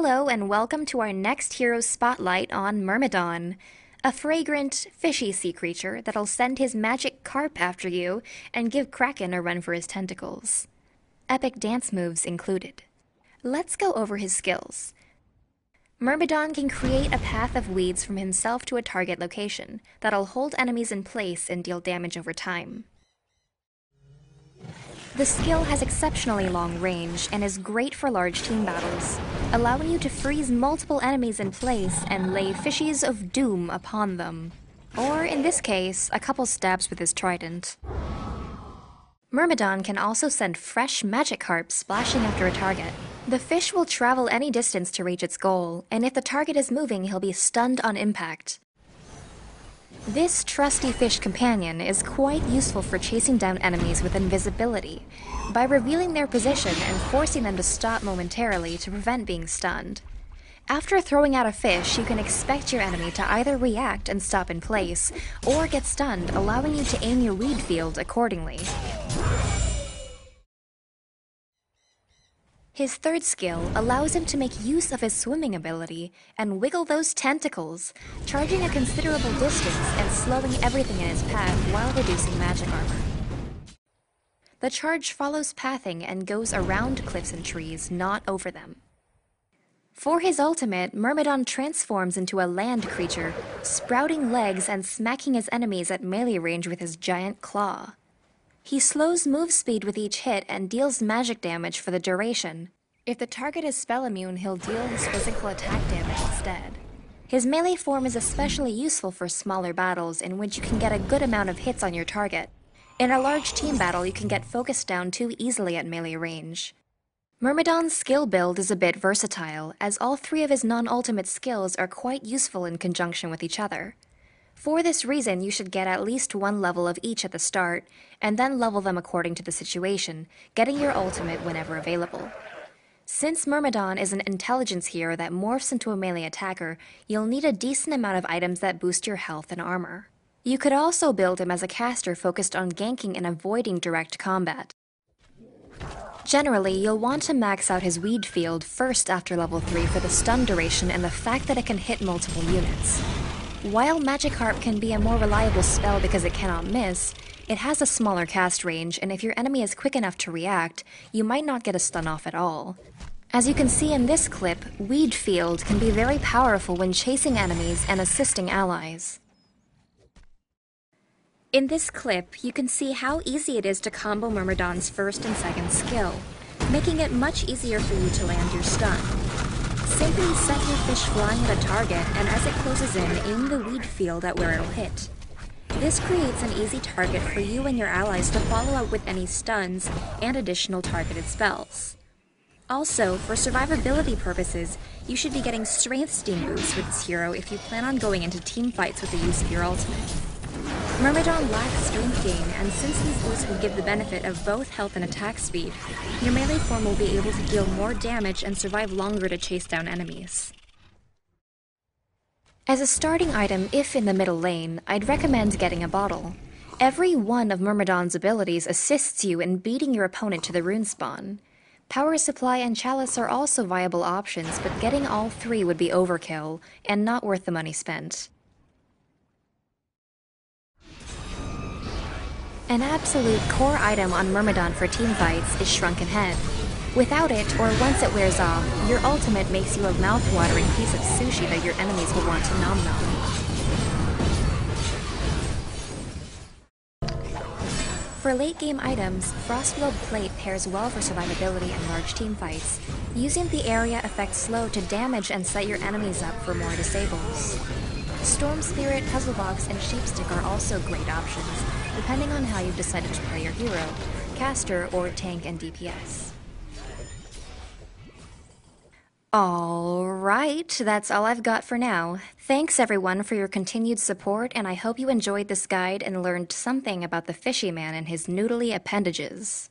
Hello and welcome to our next hero spotlight on Myrmidon, a fragrant, fishy sea creature that'll send his magic carp after you and give Kraken a run for his tentacles. Epic dance moves included. Let's go over his skills. Myrmidon can create a path of weeds from himself to a target location that'll hold enemies in place and deal damage over time. The skill has exceptionally long range and is great for large team battles, allowing you to freeze multiple enemies in place and lay fishies of doom upon them. Or, in this case, a couple stabs with his trident. Myrmidon can also send fresh magic carp splashing after a target. The fish will travel any distance to reach its goal, and if the target is moving, he'll be stunned on impact. This trusty fish companion is quite useful for chasing down enemies with invisibility, by revealing their position and forcing them to stop momentarily to prevent being stunned. After throwing out a fish, you can expect your enemy to either react and stop in place, or get stunned, allowing you to aim your weed field accordingly. His third skill allows him to make use of his swimming ability and wiggle those tentacles, charging a considerable distance and slowing everything in his path while reducing magic armor. The charge follows pathing and goes around cliffs and trees, not over them. For his ultimate, Myrmidon transforms into a land creature, sprouting legs and smacking his enemies at melee range with his giant claw. He slows move speed with each hit and deals magic damage for the duration. If the target is spell immune, he'll deal his physical attack damage instead. His melee form is especially useful for smaller battles in which you can get a good amount of hits on your target. In a large team battle, you can get focused down too easily at melee range. Myrmidon's skill build is a bit versatile, as all three of his non-ultimate skills are quite useful in conjunction with each other. For this reason, you should get at least one level of each at the start, and then level them according to the situation, getting your ultimate whenever available. Since Myrmidon is an intelligence hero that morphs into a melee attacker, you'll need a decent amount of items that boost your health and armor. You could also build him as a caster focused on ganking and avoiding direct combat. Generally, you'll want to max out his weed field first after level 3 for the stun duration and the fact that it can hit multiple units. While Magic Harp can be a more reliable spell because it cannot miss, it has a smaller cast range, and if your enemy is quick enough to react, you might not get a stun off at all. As you can see in this clip, Weed Field can be very powerful when chasing enemies and assisting allies. In this clip, you can see how easy it is to combo Myrmidon's first and second skill, making it much easier for you to land your stun. Simply set your fish flying at a target, and as it closes in, aim the weed field at where it'll hit. This creates an easy target for you and your allies to follow up with any stuns and additional targeted spells. Also, for survivability purposes, you should be getting strength steam boosts with this hero if you plan on going into team fights with the use of your ultimate. Myrmidon lacks strength gain, and since these boosts will give the benefit of both health and attack speed, your melee form will be able to deal more damage and survive longer to chase down enemies. As a starting item, if in the middle lane, I'd recommend getting a bottle. Every one of Myrmidon's abilities assists you in beating your opponent to the rune spawn. Power Supply and Chalice are also viable options, but getting all three would be overkill, and not worth the money spent. An absolute core item on Myrmidon for teamfights is Shrunken Head. Without it, or once it wears off, your ultimate makes you a mouth-watering piece of sushi that your enemies will want to nom-nom. For late-game items, Frostwheel Plate pairs well for survivability in large teamfights, using the area effect slow to damage and set your enemies up for more disables. Storm Spirit, Puzzle Box, and Sheepstick are also great options, depending on how you've decided to play your hero, caster, or tank and DPS. Alright, that's all I've got for now. Thanks everyone for your continued support, and I hope you enjoyed this guide and learned something about the fishy man and his noodly appendages.